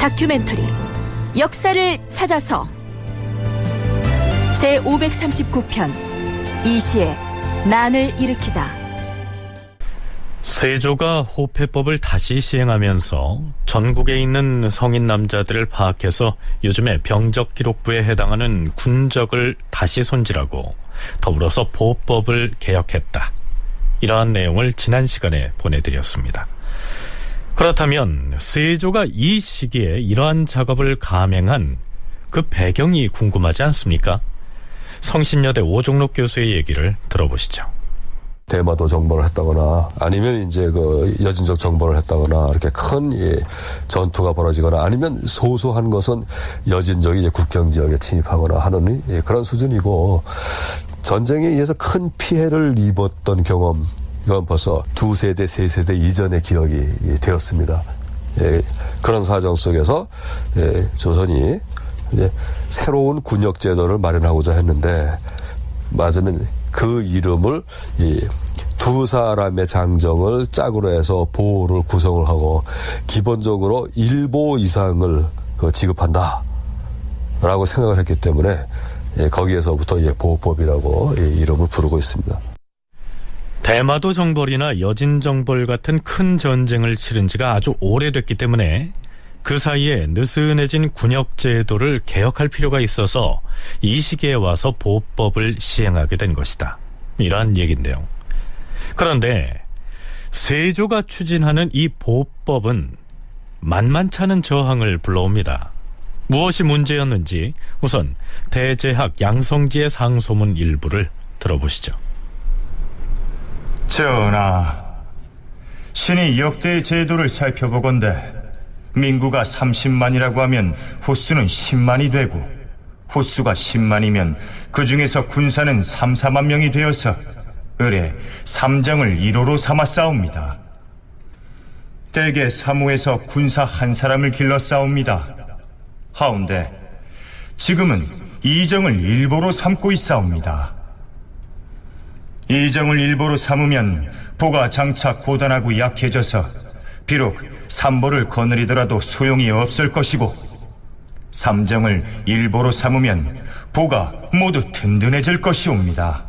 다큐멘터리 역사를 찾아서 제539편 이시의 난을 일으키다. 세조가 호패법을 다시 시행하면서 전국에 있는 성인 남자들을 파악해서 요즘의 병적 기록부에 해당하는 군적을 다시 손질하고 더불어서 보법을 개혁했다. 이러한 내용을 지난 시간에 보내드렸습니다. 그렇다면 세조가 이 시기에 이러한 작업을 감행한 그 배경이 궁금하지 않습니까? 성신여대 오종록 교수의 얘기를 들어보시죠. 대마도 정벌을 했다거나 아니면 이제 그 여진적 정벌을 했다거나 이렇게 큰 전투가 벌어지거나 아니면 소소한 것은 여진적이 이제 국경 지역에 침입하거나 하는 그런 수준이고, 전쟁에 의해서 큰 피해를 입었던 경험, 이건 벌써 2세대, 3세대 이전의 기억이 되었습니다. 그런 사정 속에서 조선이 이제 새로운 군역 제도를 마련하고자 했는데, 맞으면 그 이름을 두 사람의 장정을 짝으로 해서 보호를 구성을 하고 기본적으로 1보 이상을 지급한다 라고 생각을 했기 때문에 거기에서부터 보호법이라고 이름을 부르고 있습니다. 대마도 정벌이나 여진 정벌 같은 큰 전쟁을 치른 지가 아주 오래됐기 때문에 그 사이에 느슨해진 군역 제도를 개혁할 필요가 있어서 이 시기에 와서 보법을 시행하게 된 것이다. 이러한 얘기인데요. 그런데 세조가 추진하는 이 보법은 만만찮은 저항을 불러옵니다. 무엇이 문제였는지 우선 대제학 양성지의 상소문 일부를 들어보시죠. 전하, 신이 역대 제도를 살펴보건대 민구가 30만이라고 하면 호수는 10만이 되고, 호수가 10만이면 그 중에서 군사는 3, 4만 명이 되어서 을에 삼정을 1호로 삼아 싸웁니다. 대개 사무에서 군사 한 사람을 길러 싸웁니다. 하운데 지금은 이정을 1보로 삼고 있사옵니다. 이정을 1보로 삼으면 보가 장차 고단하고 약해져서 비록 삼보를 거느리더라도 소용이 없을 것이고, 삼정을 1보로 삼으면 보가 모두 든든해질 것이옵니다.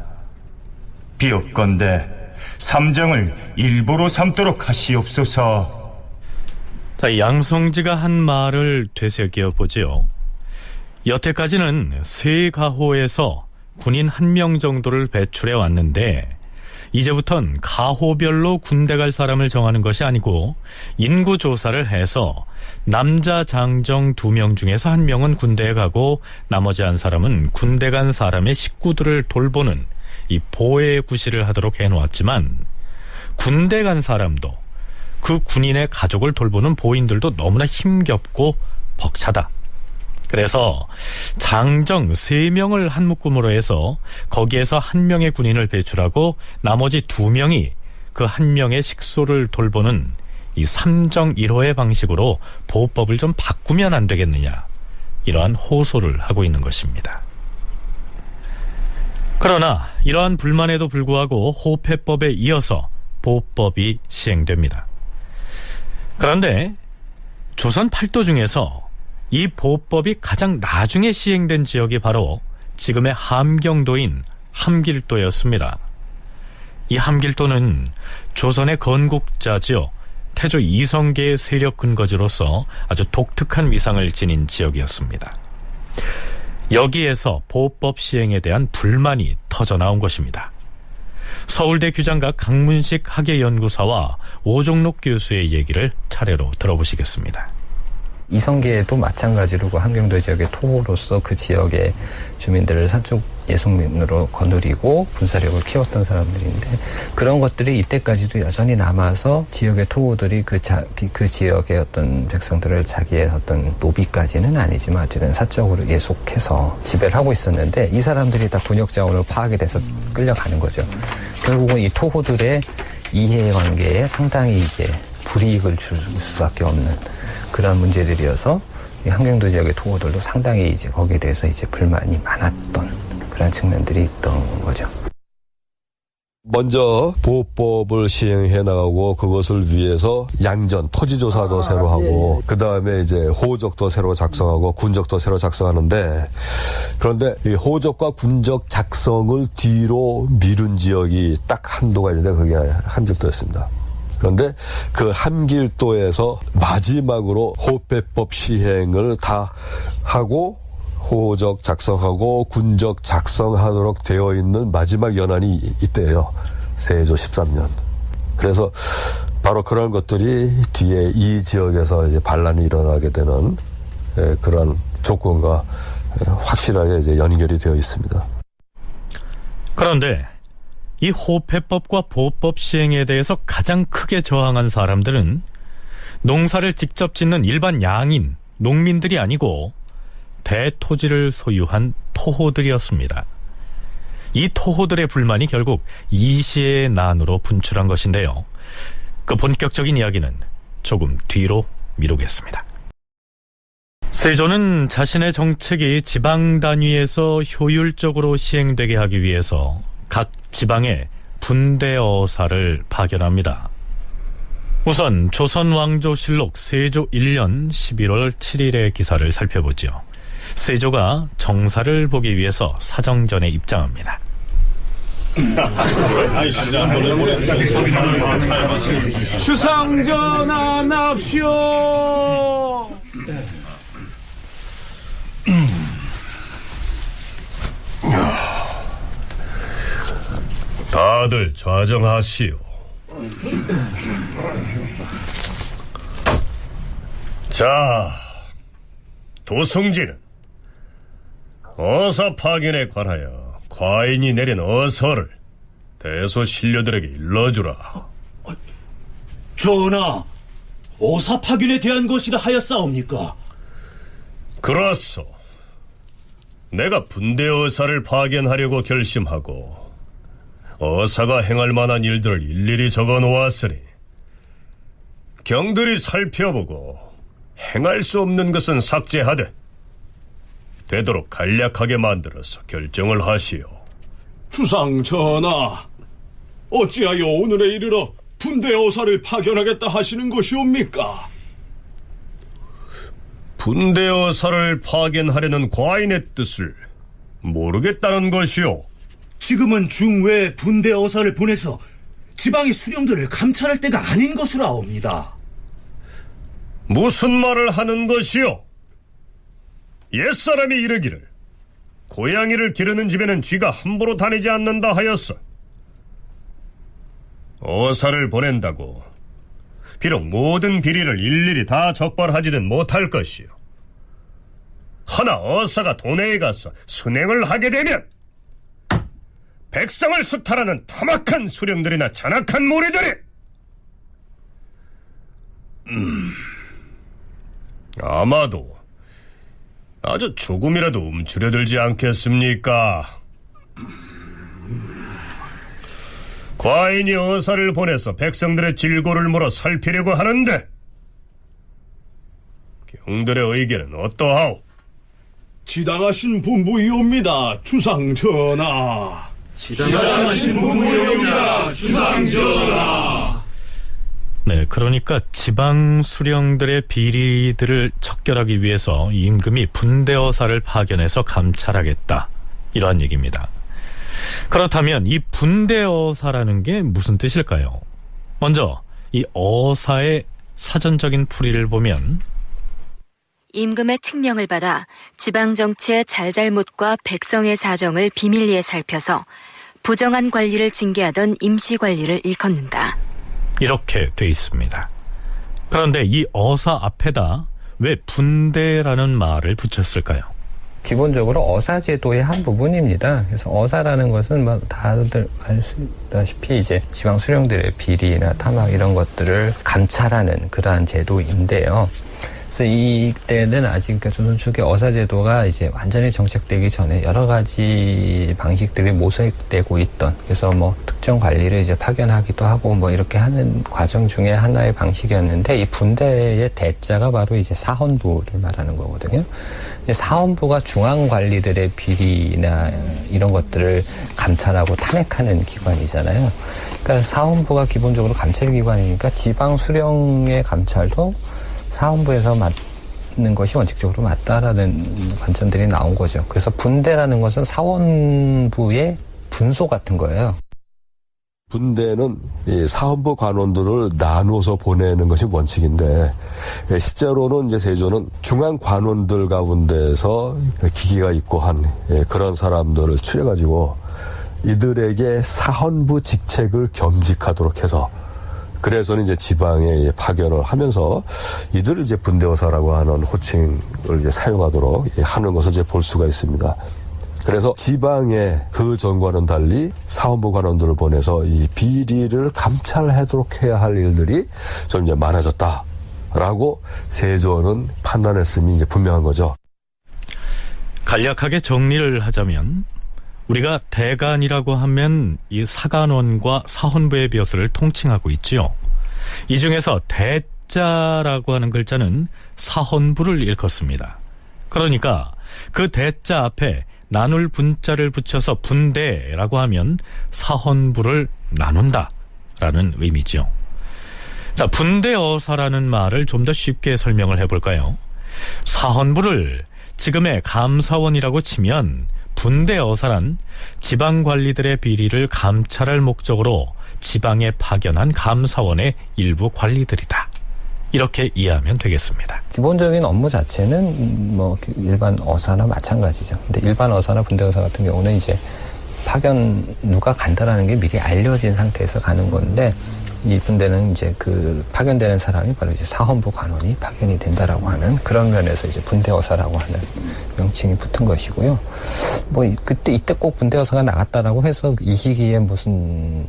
비옵건대 삼정을 1보로 삼도록 하시옵소서. 자, 양성지가 한 말을 되새겨 보지요. 여태까지는 세 가호에서 군인 1명 정도를 배출해 왔는데, 이제부턴 가호별로 군대 갈 사람을 정하는 것이 아니고 인구 조사를 해서 남자 장정 2명 중에서 1명은 군대에 가고 나머지 한 사람은 군대 간 사람의 식구들을 돌보는 이 보혜 구실을 하도록 해놓았지만, 군대 간 사람도 그 군인의 가족을 돌보는 보인들도 너무나 힘겹고 벅차다. 그래서 장정 3명을 한 묶음으로 해서 거기에서 1명의 군인을 배출하고 나머지 2명이 그 1명의 식소를 돌보는 이 3정 1호의 방식으로 보호법을 좀 바꾸면 안 되겠느냐, 이러한 호소를 하고 있는 것입니다. 그러나 이러한 불만에도 불구하고 호패법에 이어서 보호법이 시행됩니다. 그런데 조선 8도 중에서 이 보법이 가장 나중에 시행된 지역이 바로 지금의 함경도인 함길도였습니다. 이 함길도는 조선의 건국자지요, 태조 이성계의 세력 근거지로서 아주 독특한 위상을 지닌 지역이었습니다. 여기에서 보법 시행에 대한 불만이 터져나온 것입니다. 서울대 규장가 강문식 학예연구사와 오종록 교수의 얘기를 차례로 들어보시겠습니다. 이성계도 마찬가지로 그 함경도 지역의 토호로서 그 지역의 주민들을 산적 예속민으로 거느리고 군사력을 키웠던 사람들인데, 그런 것들이 이때까지도 여전히 남아서 지역의 토호들이 그 지역의 어떤 백성들을 자기의 어떤 노비까지는 아니지만 어쨌든 사적으로 예속해서 지배를 하고 있었는데, 이 사람들이 다 군역 자원으로 파악이 돼서 끌려가는 거죠. 결국은 이 토호들의 이해관계에 상당히 이제 불이익을 줄 수밖에 없는 그런 문제들이어서 이 함경도 지역의 토호들도 상당히 이제 거기에 대해서 이제 불만이 많았던 그런 측면들이 있던 거죠. 먼저 보호법을 시행해 나가고 그것을 위해서 양전 토지조사도 새로 하고 그 다음에 이제 호적도 새로 작성하고 군적도 새로 작성하는데 그런데 이 호적과 군적 작성을 뒤로 미룬 지역이 딱 한도가 있는데 그게 함길도였습니다. 그런데 그 함길도에서 마지막으로 호패법 시행을 다 하고 호적 작성하고 군적 작성하도록 되어 있는 마지막 연한이 이때예요. 세조 13년. 그래서 바로 그런 것들이 뒤에 이 지역에서 이제 반란이 일어나게 되는 그런 조건과 확실하게 이제 연결이 되어 있습니다. 그런데 이 호패법과 보호법 시행에 대해서 가장 크게 저항한 사람들은 농사를 직접 짓는 일반 양인, 농민들이 아니고 대토지를 소유한 토호들이었습니다. 이 토호들의 불만이 결국 이시의 난으로 분출한 것인데요. 그 본격적인 이야기는 조금 뒤로 미루겠습니다. 세조는 자신의 정책이 지방 단위에서 효율적으로 시행되게 하기 위해서 각 지방에 분대어사를 파견합니다. 우선 조선왕조실록 세조 1년 11월 7일의 기사를 살펴보죠. 세조가 정사를 보기 위해서 사정전에 입장합니다. 주상 전환합시오. 다들 좌정하시오. 자, 도승지는 어사 파견에 관하여 과인이 내린 어서를 대소신료들에게 일러주라. 전하, 어사 파견에 대한 것이라 하였사옵니까? 그렇소. 내가 분대 어사를 파견하려고 결심하고 어사가 행할 만한 일들을 일일이 적어 놓았으니 경들이 살펴보고 행할 수 없는 것은 삭제하되 되도록 간략하게 만들어서 결정을 하시오. 주상 전하, 어찌하여 오늘에 이르러 분대 어사를 파견하겠다 하시는 것이옵니까? 분대 어사를 파견하려는 과인의 뜻을 모르겠다는 것이오. 지금은 중외 분대 어사를 보내서 지방의 수령들을 감찰할 때가 아닌 것으로 아옵니다. 무슨 말을 하는 것이오? 옛사람이 이르기를 고양이를 기르는 집에는 쥐가 함부로 다니지 않는다 하였어. 어사를 보낸다고 비록 모든 비리를 일일이 다 적발하지는 못할 것이오. 허나 어사가 도내에 가서 순행을 하게 되면 백성을 수탈하는 타막한 수령들이나 잔악한 무리들이 아마도 아주 조금이라도 움츠려들지 않겠습니까? 과인이 어사를 보내서 백성들의 질고를 물어 살피려고 하는데 경들의 의견은 어떠하오? 지당하신 분부이옵니다, 주상 전하. 지당하신 분부이옵니다, 주상 전하. 네, 그러니까 지방 수령들의 비리들을 척결하기 위해서 임금이 분대어사를 파견해서 감찰하겠다, 이러한 얘기입니다. 그렇다면 이 분대어사라는 게 무슨 뜻일까요? 먼저 이 어사의 사전적인 풀이를 보면 임금의 특명을 받아 지방 정치의 잘잘못과 백성의 사정을 비밀리에 살펴서 부정한 관리를 징계하던 임시 관리를 일컫는다. 이렇게 돼 있습니다. 그런데 이 어사 앞에다 왜 분대라는 말을 붙였을까요? 기본적으로 어사 제도의 한 부분입니다. 그래서 어사라는 것은 뭐 다들 아시다시피 이제 지방 수령들의 비리나 타막 이런 것들을 감찰하는 그러한 제도인데요. 그래서 이때는 아직 그러니까 조선 초기 어사제도가 이제 완전히 정착되기 전에 여러 가지 방식들이 모색되고 있던, 그래서 뭐 특정 관리를 이제 파견하기도 하고 뭐 이렇게 하는 과정 중에 하나의 방식이었는데, 이 분대의 대자가 바로 이제 사헌부를 말하는 거거든요. 사헌부가 중앙 관리들의 비리나 이런 것들을 감찰하고 탄핵하는 기관이잖아요. 그러니까 사헌부가 기본적으로 감찰기관이니까 지방 수령의 감찰도 사헌부에서 맡는 것이 원칙적으로 맞다라는 관점들이 나온 거죠. 그래서 분대라는 것은 사원부의 분소 같은 거예요. 분대는 이 사헌부 관원들을 나누어서 보내는 것이 원칙인데, 실제로는 이제 세조는 중앙 관원들 가운데서 기기가 있고 한 그런 사람들을 추려가지고 이들에게 사헌부 직책을 겸직하도록 해서, 그래서는 이제 지방에 파견을 하면서 이들을 이제 분대어사라고 하는 호칭을 이제 사용하도록 하는 것을 이제 볼 수가 있습니다. 그래서 지방의 그 전과는 달리 사헌부 관원들을 보내서 이 비리를 감찰하도록 해야 할 일들이 좀 이제 많아졌다라고 세조는 판단했음이 이제 분명한 거죠. 간략하게 정리를 하자면, 우리가 대간이라고 하면 이 사간원과 사헌부의 벼슬을 통칭하고 있지요. 이 중에서 대자라고 하는 글자는 사헌부를 일컫습니다. 그러니까 그 대자 앞에 나눌 분자를 붙여서 분대라고 하면 사헌부를 나눈다라는 의미죠. 자, 분대어사라는 말을 좀 더 쉽게 설명을 해볼까요? 사헌부를 지금의 감사원이라고 치면, 분대어사란 지방관리들의 비리를 감찰할 목적으로 지방에 파견한 감사원의 일부 관리들이다. 이렇게 이해하면 되겠습니다. 기본적인 업무 자체는 뭐 일반 어사나 마찬가지죠. 근데 일반 어사나 분대어사 같은 경우는 이제 파견 누가 간다라는 게 미리 알려진 상태에서 가는 건데, 이 분대는 이제 그 파견되는 사람이 바로 이제 사헌부 관원이 파견이 된다라고 하는 그런 면에서 이제 분대어사라고 하는 명칭이 붙은 것이고요. 뭐 이때 꼭 분대어사가 나갔다라고 해서 이 시기에 무슨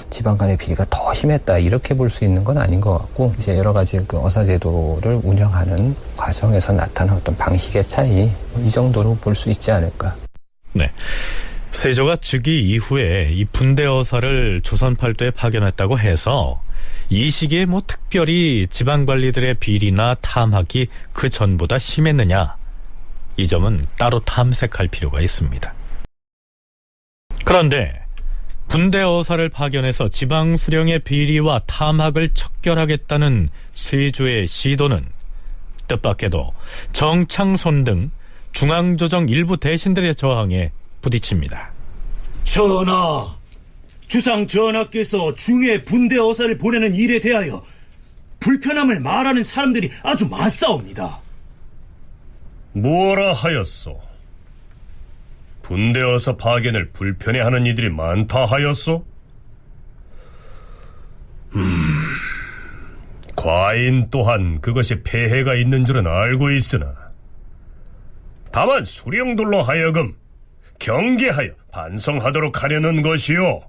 지방 간의 비리가 더 심했다 이렇게 볼 수 있는 건 아닌 것 같고, 이제 여러 가지 그 어사제도를 운영하는 과정에서 나타난 어떤 방식의 차이, 이 정도로 볼 수 있지 않을까. 네. 세조가 즉위 이후에 이 분대어사를 조선 팔도에 파견했다고 해서 이 시기에 뭐 특별히 지방관리들의 비리나 탐학이 그 전보다 심했느냐, 이 점은 따로 탐색할 필요가 있습니다. 그런데 분대어사를 파견해서 지방 수령의 비리와 탐학을 척결하겠다는 세조의 시도는 뜻밖에도 정창손 등 중앙조정 일부 대신들의 저항에 부딪힙니다. 전하, 주상 전하께서 중에 분대어사를 보내는 일에 대하여 불편함을 말하는 사람들이 아주 많사옵니다. 뭐라 하였소? 분대어사 파견을 불편해하는 이들이 많다 하였소? 과인 또한 그것이 폐해가 있는 줄은 알고 있으나, 다만 수령들로 하여금 경계하여 반성하도록 하려는 것이요.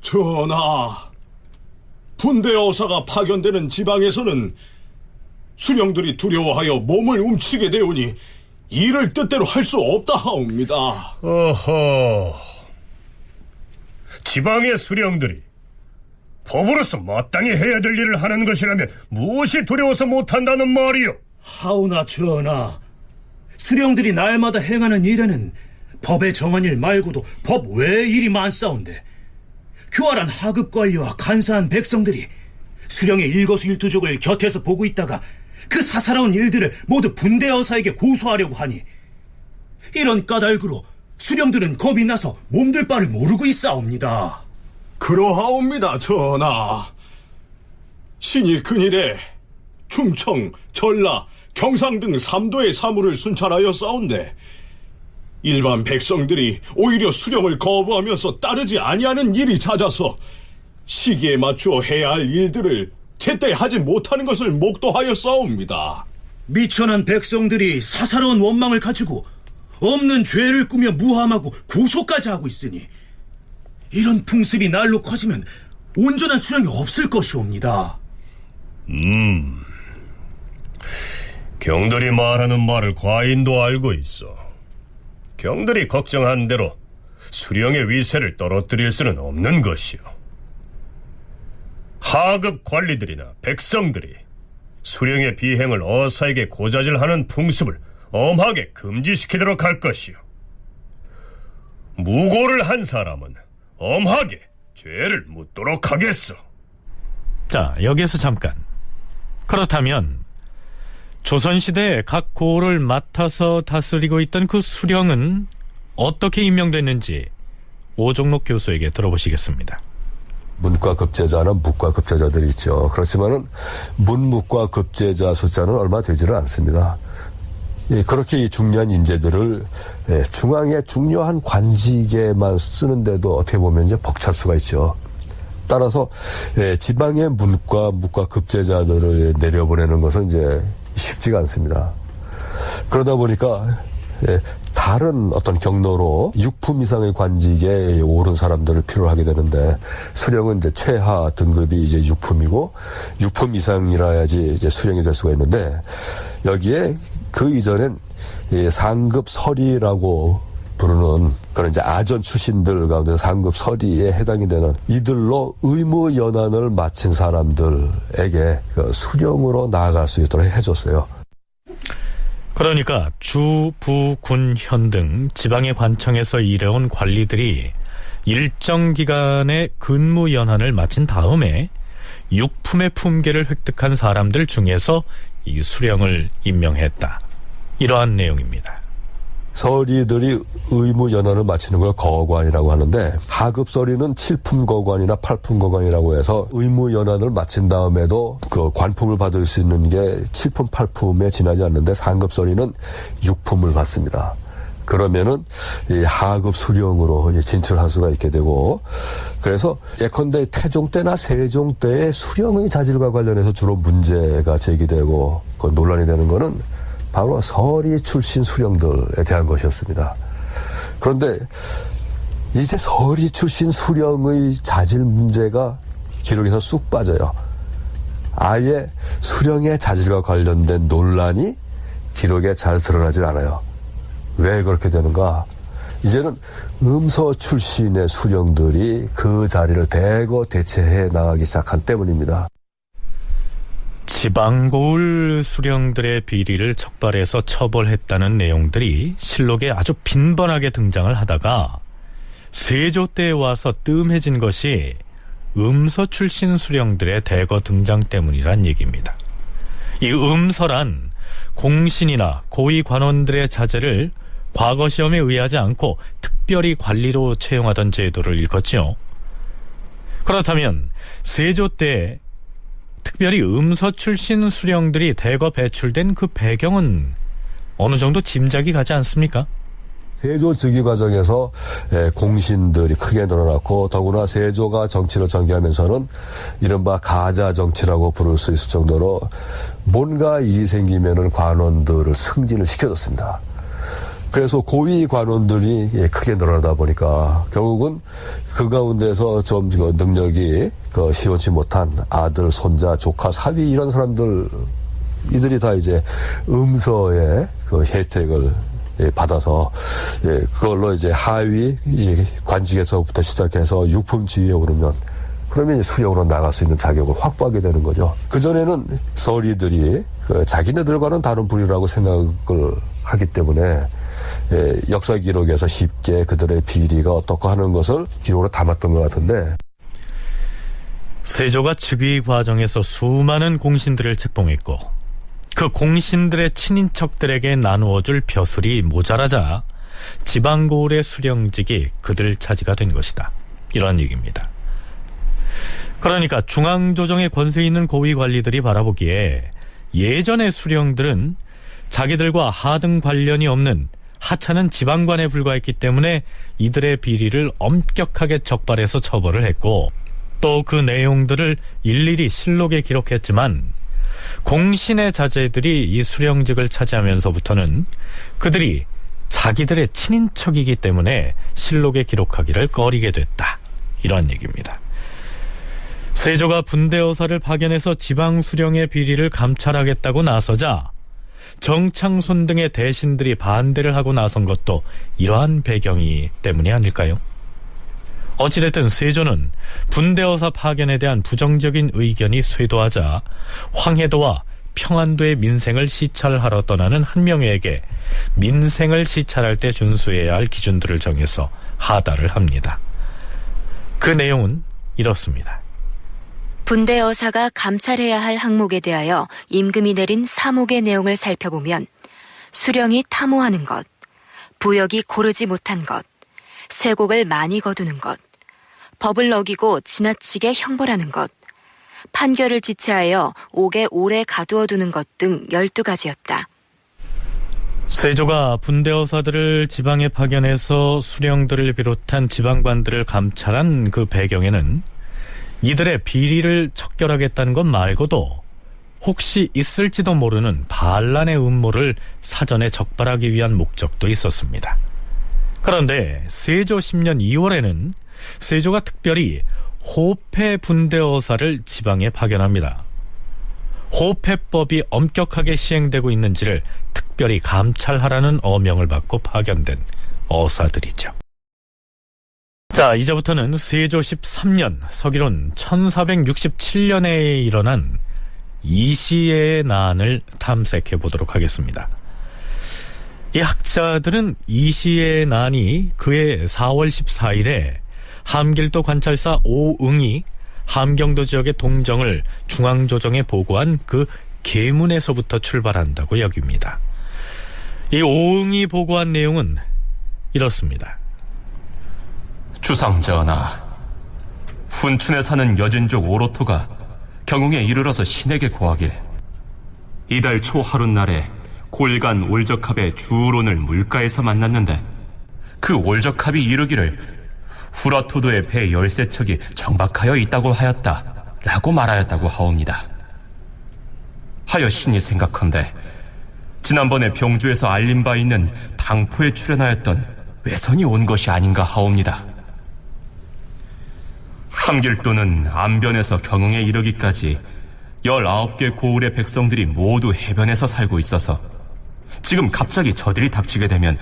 전하, 분대어사가 파견되는 지방에서는 수령들이 두려워하여 몸을 움츠게 되오니 일을 뜻대로 할 수 없다 하옵니다. 어허, 지방의 수령들이 법으로서 마땅히 해야 될 일을 하는 것이라면 무엇이 두려워서 못한다는 말이요? 하오나 전하, 수령들이 날마다 행하는 일에는 법에 정한 일 말고도 법 외의 일이 많사온데, 교활한 하급관리와 간사한 백성들이 수령의 일거수일투족을 곁에서 보고 있다가 그 사사로운 일들을 모두 분대어사에게 고소하려고 하니, 이런 까닭으로 수령들은 겁이 나서 몸둘 바를 모르고 있사옵니다. 그러하옵니다, 전하. 신이 근일에 충청, 전라, 경상 등 3도의 사무를 순찰하여 싸운데, 일반 백성들이 오히려 수령을 거부하면서 따르지 아니하는 일이 잦아서 시기에 맞추어 해야 할 일들을 제때 하지 못하는 것을 목도하여 싸웁니다. 미천한 백성들이 사사로운 원망을 가지고 없는 죄를 꾸며 무함하고 고소까지 하고 있으니, 이런 풍습이 날로 커지면 온전한 수령이 없을 것이옵니다. 경들이 말하는 말을 과인도 알고 있어. 경들이 걱정한 대로 수령의 위세를 떨어뜨릴 수는 없는 것이요. 하급 관리들이나 백성들이 수령의 비행을 어사에게 고자질하는 풍습을 엄하게 금지시키도록 할 것이요. 무고를 한 사람은 엄하게 죄를 묻도록 하겠어. 자, 여기에서 잠깐. 그렇다면 조선시대에 각 고를 맡아서 다스리고 있던 그 수령은 어떻게 임명됐는지 오종록 교수에게 들어보시겠습니다. 문과 급제자는 묵과 급제자들이 있죠. 그렇지만은 문묵과 급제자 숫자는 얼마 되지를 않습니다. 그렇게 이 중요한 인재들을 중앙의 중요한 관직에만 쓰는데도 어떻게 보면 이제 벅찰 수가 있죠. 따라서 지방의 문과 묵과 급제자들을 내려보내는 것은 이제 쉽지가 않습니다. 그러다 보니까 다른 어떤 경로로 6품 이상의 관직에 오른 사람들을 필요로 하게 되는데, 수령은 이제 최하 등급이 이제 6품이고 6품 이상이라야지 이제 수령이 될 수가 있는데, 여기에 그 이전엔 상급 서리라고 부르는 그런 이제 아전 출신들 가운데 상급 서리에 해당이 되는 이들로 의무 연한을 마친 사람들에게 그 수령으로 나아갈 수 있도록 해줬어요. 그러니까 주, 부, 군, 현 등 지방의 관청에서 일해온 관리들이 일정 기간의 근무 연한을 마친 다음에 6품의 품계를 획득한 사람들 중에서 이 수령을 임명했다. 이러한 내용입니다. 서리들이 의무 연한을 마치는 걸 거관이라고 하는데, 하급 서리는 7품 거관이나 8품 거관이라고 해서 의무 연한을 마친 다음에도 그 관품을 받을 수 있는 게 7품 8품에 지나지 않는데, 상급 서리는 6품을 받습니다. 그러면은 이 하급 수령으로 진출할 수가 있게 되고, 그래서 예컨대 태종 때나 세종 때의 수령의 자질과 관련해서 주로 문제가 제기되고 그 논란이 되는 거는 바로 서리 출신 수령들에 대한 것이었습니다. 그런데 이제 서리 출신 수령의 자질 문제가 기록에서 쑥 빠져요. 아예 수령의 자질과 관련된 논란이 기록에 잘 드러나질 않아요. 왜 그렇게 되는가? 이제는 음서 출신의 수령들이 그 자리를 대거 대체해 나가기 시작한 때문입니다. 지방고을 수령들의 비리를 척발해서 처벌했다는 내용들이 실록에 아주 빈번하게 등장을 하다가 세조 때에 와서 뜸해진 것이 음서 출신 수령들의 대거 등장 때문이란 얘기입니다. 이 음서란 공신이나 고위 관원들의 자제를 과거 시험에 의하지 않고 특별히 관리로 채용하던 제도를 일컫죠. 그렇다면 세조 때 특별히 음서 출신 수령들이 대거 배출된 그 배경은 어느 정도 짐작이 가지 않습니까? 세조 즉위 과정에서 공신들이 크게 늘어났고, 더구나 세조가 정치를 전개하면서는 이른바 가자 정치라고 부를 수 있을 정도로 뭔가 일이 생기면은 관원들을 승진을 시켜줬습니다. 그래서 고위 관원들이 크게 늘어나다 보니까 결국은 그 가운데서 좀 능력이 시원치 못한 아들, 손자, 조카, 사위 이런 사람들, 이들이 다 이제 음서의 그 혜택을 받아서 그걸로 이제 하위 관직에서부터 시작해서 6품 지위에 오르면, 그러면 수령으로 나갈 수 있는 자격을 확보하게 되는 거죠. 그전에는 서리들이 자기네들과는 다른 부류라고 생각을 하기 때문에 역사 기록에서 쉽게 그들의 비리가 어떻고 하는 것을 기록으로 담았던 것 같은데, 세조가 즉위 과정에서 수많은 공신들을 책봉했고 그 공신들의 친인척들에게 나누어줄 벼슬이 모자라자 지방고을의 수령직이 그들 차지가 된 것이다. 이런 얘기입니다. 그러니까 중앙조정에 권세 있는 고위 관리들이 바라보기에 예전의 수령들은 자기들과 하등 관련이 없는 하찮은 지방관에 불과했기 때문에 이들의 비리를 엄격하게 적발해서 처벌을 했고, 또 그 내용들을 일일이 실록에 기록했지만 공신의 자제들이 이 수령직을 차지하면서부터는 그들이 자기들의 친인척이기 때문에 실록에 기록하기를 꺼리게 됐다. 이런 얘기입니다. 세조가 분대어사를 파견해서 지방 수령의 비리를 감찰하겠다고 나서자 정창손 등의 대신들이 반대를 하고 나선 것도 이러한 배경이 때문이 아닐까요? 어찌됐든 세조는 분대어사 파견에 대한 부정적인 의견이 쇄도하자 황해도와 평안도의 민생을 시찰하러 떠나는 한명회에게 민생을 시찰할 때 준수해야 할 기준들을 정해서 하달을 합니다. 그 내용은 이렇습니다. 분대어사가 감찰해야 할 항목에 대하여 임금이 내린 사목의 내용을 살펴보면 수령이 탐호하는 것, 부역이 고르지 못한 것, 세곡을 많이 거두는 것, 법을 어기고 지나치게 형벌하는 것, 판결을 지체하여 옥에 오래 가두어두는 것 등 12가지였다. 세조가 분대어사들을 지방에 파견해서 수령들을 비롯한 지방관들을 감찰한 그 배경에는 이들의 비리를 척결하겠다는 것 말고도 혹시 있을지도 모르는 반란의 음모를 사전에 적발하기 위한 목적도 있었습니다. 그런데 세조 10년 2월에는 세조가 특별히 호패 분대어사를 지방에 파견합니다. 호패법이 엄격하게 시행되고 있는지를 특별히 감찰하라는 어명을 받고 파견된 어사들이죠. 자, 이제부터는 세조 13년 서기론 1467년에 일어난 이시의 난을 탐색해 보도록 하겠습니다. 이 학자들은 이시의 난이 그해 4월 14일에 함길도 관찰사 오응이 함경도 지역의 동정을 중앙조정에 보고한 그 계문에서부터 출발한다고 여깁니다. 이 오응이 보고한 내용은 이렇습니다. 주상전하, 훈춘에 사는 여진족 오로토가 경웅에 이르러서 신에게 고하길 이달 초 하룻날에 골간 올적합의 주우론을 물가에서 만났는데 그 올적합이 이르기를 후라토도의 배 13척이 정박하여 있다고 하였다 라고 말하였다고 하옵니다. 하여 신이 생각컨대 지난번에 병주에서 알린 바 있는 당포에 출연하였던 외선이 온 것이 아닌가 하옵니다. 함길도는 안변에서 경흥에 이르기까지 19개 고을의 백성들이 모두 해변에서 살고 있어서 지금 갑자기 저들이 닥치게 되면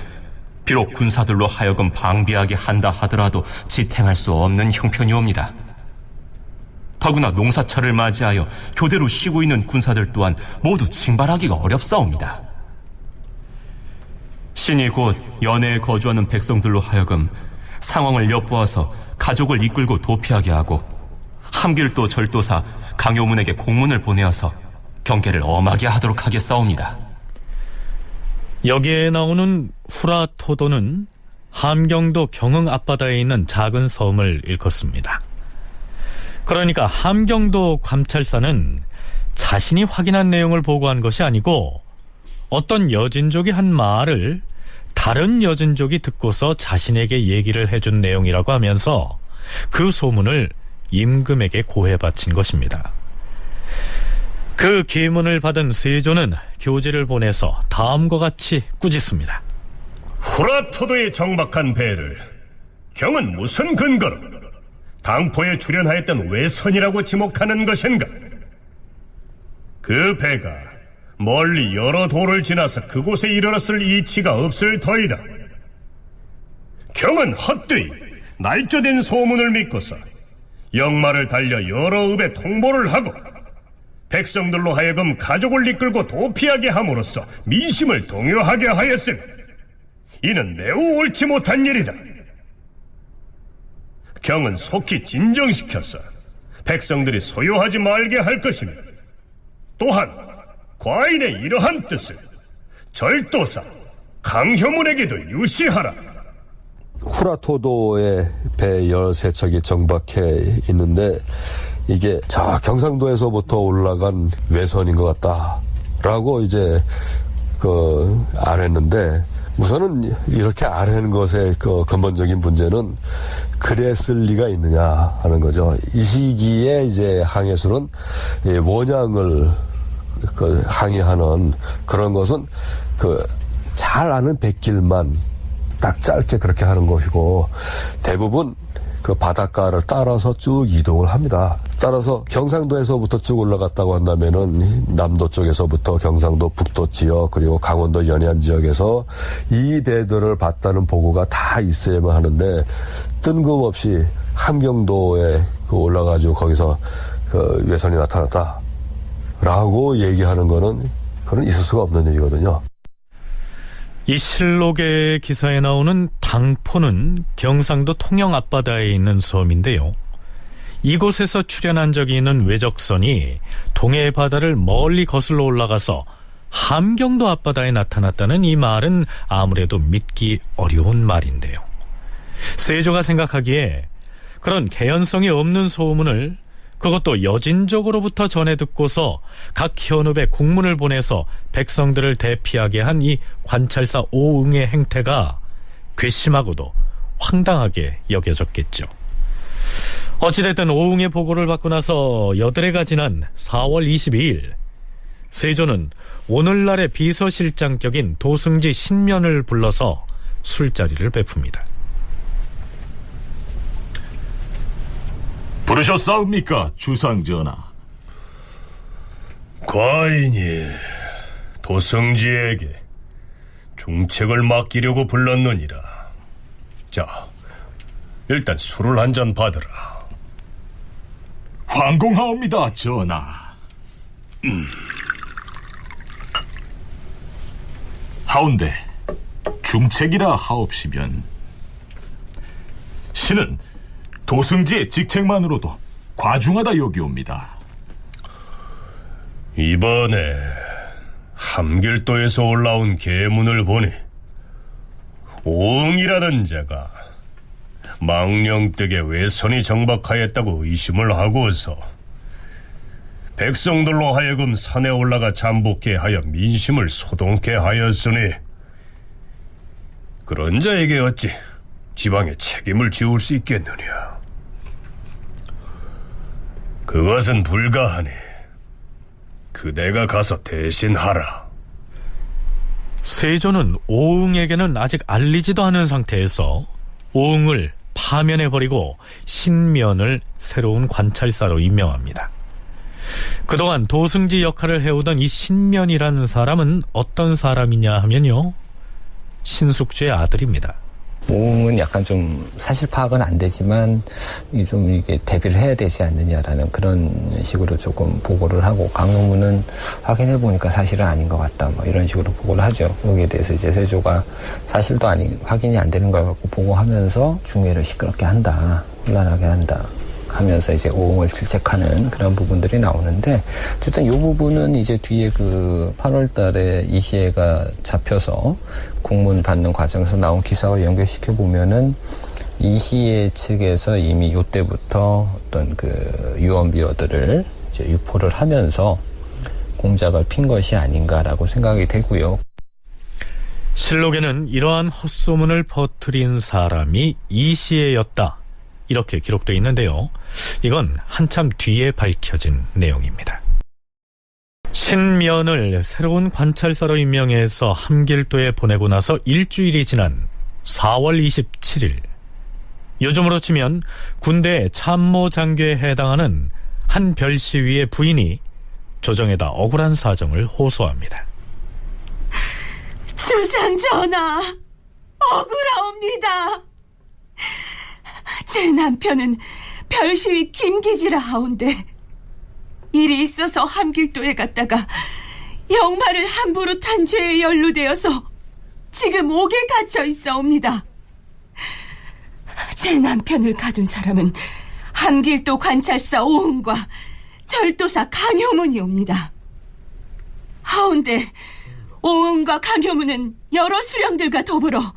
비록 군사들로 하여금 방비하게 한다 하더라도 지탱할 수 없는 형편이옵니다. 더구나 농사철을 맞이하여 교대로 쉬고 있는 군사들 또한 모두 징발하기가 어렵사옵니다. 신이 곧 연해에 거주하는 백성들로 하여금 상황을 엿보아서 가족을 이끌고 도피하게 하고 함길도 절도사 강효문에게 공문을 보내어서 경계를 엄하게 하도록 하겠사옵니다. 여기에 나오는 후라토도는 함경도 경흥 앞바다에 있는 작은 섬을 일컫습니다. 그러니까 함경도 감찰사는 자신이 확인한 내용을 보고한 것이 아니고 어떤 여진족이 한 말을 다른 여진족이 듣고서 자신에게 얘기를 해준 내용이라고 하면서 그 소문을 임금에게 고해 바친 것입니다. 그 계문을 받은 세조는 교지를 보내서 다음과 같이 꾸짖습니다. 후라토도에 정박한 배를 경은 무슨 근거로 당포에 출연하였던 외선이라고 지목하는 것인가? 그 배가 멀리 여러 도를 지나서 그곳에 이르렀을 이치가 없을 터이다. 경은 헛되이 날조된 소문을 믿고서 역마를 달려 여러 읍에 통보를 하고 백성들로 하여금 가족을 이끌고 도피하게 함으로써 민심을 동요하게 하였으니 이는 매우 옳지 못한 일이다. 경은 속히 진정시켜서 백성들이 소요하지 말게 할 것이며 또한 과인의 이러한 뜻을 절도사 강효문에게도 유시하라. 후라토도에 배 13척이 정박해 있는데 이게 저 경상도에서부터 올라간 외선인 것 같다라고 이제 알았는데 우선은 이렇게 아는 것의 근본적인 문제는 그랬을 리가 있느냐 하는 거죠. 이 시기에 이제 항해술은 원양을 항해하는 그런 것은 잘 아는 백길만 딱 짧게 그렇게 하는 것이고 대부분 그 바닷가를 따라서 쭉 이동을 합니다. 따라서 경상도에서부터 쭉 올라갔다고 한다면은 남도 쪽에서부터 경상도 북도 지역 그리고 강원도 연해안 지역에서 이 배들을 봤다는 보고가 다 있어야만 하는데 뜬금없이 함경도에 올라가지고 거기서 그 외선이 나타났다라고 얘기하는 거는 그건 있을 수가 없는 얘기거든요. 이 실록의 기사에 나오는 당포는 경상도 통영 앞바다에 있는 섬인데요. 이곳에서 출현한 적이 있는 외적선이 동해 바다를 멀리 거슬러 올라가서 함경도 앞바다에 나타났다는 이 말은 아무래도 믿기 어려운 말인데요. 세조가 생각하기에 그런 개연성이 없는 소문을 그것도 여진족으로부터 전해 듣고서 각 현읍에 공문을 보내서 백성들을 대피하게 한 이 관찰사 오응의 행태가 괘씸하고도 황당하게 여겨졌겠죠. 어찌됐든 오응의 보고를 받고 나서 여드레가 지난 4월 22일 세조는 오늘날의 비서실장격인 도승지 신면을 불러서 술자리를 베풉니다. 부르셨사옵니까, 주상전하? 과인이 도승지에게 중책을 맡기려고 불렀느니라. 자, 일단 술을 한 잔 받으라. 황공하옵니다, 전하. 하운데 중책이라 하옵시면 신은 도승지의 직책만으로도 과중하다 여기옵니다. 이번에 함길도에서 올라온 계문을 보니 오응이라는 자가 망령댁에 외선이 정박하였다고 의심을 하고서 백성들로 하여금 산에 올라가 잠복케 하여 민심을 소동케 하였으니 그런 자에게 어찌 지방에 책임을 지울 수 있겠느냐. 그것은 불가하니 그대가 가서 대신하라. 세조는 오응에게는 아직 알리지도 않은 상태에서 오응을 파면해버리고 신면을 새로운 관찰사로 임명합니다. 그동안 도승지 역할을 해오던 이 신면이라는 사람은 어떤 사람이냐 하면요, 신숙주의 아들입니다. 오응은 약간 좀 사실 파악은 안 되지만 좀 이게 대비를 해야 되지 않느냐라는 그런 식으로 조금 보고를 하고, 강용문은 확인해 보니까 사실은 아닌 것 같다, 뭐 이런 식으로 보고를 하죠. 여기에 대해서 이제 세조가 사실도 확인이 안 되는 걸 갖고 보고하면서 중회를 시끄럽게 한다, 혼란하게 한다 하면서 이제 오응을 질책하는 그런 부분들이 나오는데, 어쨌든 이 부분은 이제 뒤에 그 8월 달에 이희애가 잡혀서 국문 받는 과정에서 나온 기사와 연결시켜 보면은 이희애 측에서 이미 이때부터 어떤 그 유언비어들을 이제 유포를 하면서 공작을 핀 것이 아닌가라고 생각이 되고요. 실록에는 이러한 헛소문을 퍼뜨린 사람이 이시애였다, 이렇게 기록되어 있는데요. 이건 한참 뒤에 밝혀진 내용입니다. 신면을 새로운 관찰사로 임명해서 함길도에 보내고 나서 일주일이 지난 4월 27일, 요즘으로 치면 군대 참모장교에 해당하는 한 별시위의 부인이 조정에다 억울한 사정을 호소합니다. 주상전하, 억울하옵니다. 제 남편은 별시위 김기지라 하온데 일이 있어서 함길도에 갔다가 역마를 함부로 탄 죄에 연루되어서 지금 옥에 갇혀 있사옵니다. 제 남편을 가둔 사람은 함길도 관찰사 오응과 절도사 강효문이옵니다. 하온데 오응과 강효문은 여러 수령들과 더불어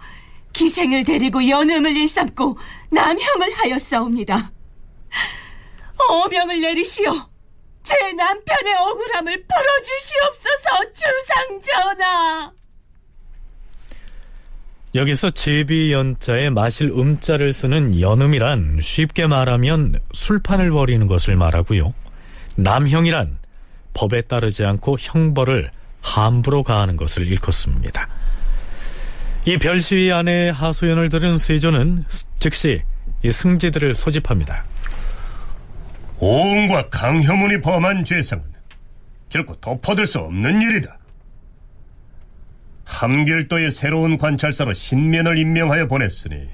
기생을 데리고 연음을 일삼고 남형을 하였사옵니다. 어명을 내리시오. 제 남편의 억울함을 풀어주시옵소서, 주상전하. 여기서 제비연자에 마실 음자를 쓰는 연음이란 쉽게 말하면 술판을 벌이는 것을 말하고요, 남형이란 법에 따르지 않고 형벌을 함부로 가하는 것을 일컫습니다. 이 별시위 안에 하소연을 들은 세조는 즉시 이 승지들을 소집합니다. 오은과 강효문이 범한 죄상은 결코 덮어둘 수 없는 일이다. 함길도의 새로운 관찰사로 신면을 임명하여 보냈으니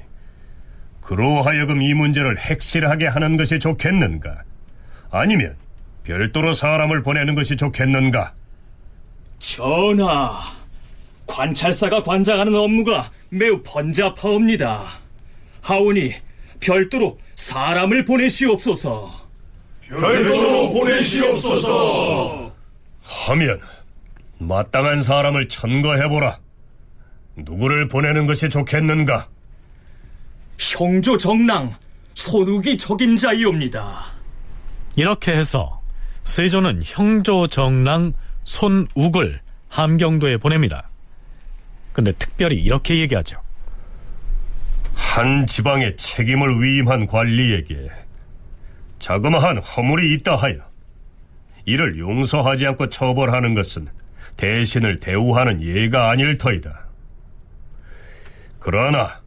그로 하여금 이 문제를 핵실하게 하는 것이 좋겠는가? 아니면 별도로 사람을 보내는 것이 좋겠는가? 전하, 관찰사가 관장하는 업무가 매우 번잡하옵니다. 하오니 별도로 사람을 보내시옵소서. 별도로 보내시옵소서. 하면 마땅한 사람을 천거해보라. 누구를 보내는 것이 좋겠는가? 형조 정랑 손욱이 적임자이옵니다. 이렇게 해서 세조는 형조 정랑 손욱을 함경도에 보냅니다. 근데 특별히 이렇게 얘기하죠. 한 지방의 책임을 위임한 관리에게 자그마한 허물이 있다 하여 이를 용서하지 않고 처벌하는 것은 대신을 대우하는 예가 아닐 터이다. 그러나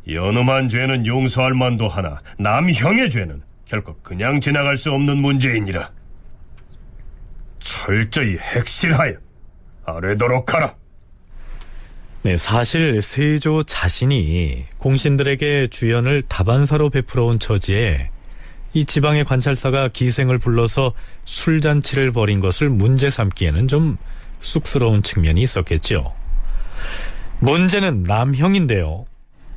연음한 죄는 용서할 만도 하나 남형의 죄는 결코 그냥 지나갈 수 없는 문제이니라. 철저히 핵실하여 아뢰도록 하라. 네, 사실 세조 자신이 공신들에게 주연을 다반사로 베풀어 온 처지에 이 지방의 관찰사가 기생을 불러서 술잔치를 벌인 것을 문제 삼기에는 좀 쑥스러운 측면이 있었겠죠. 문제는 남형인데요.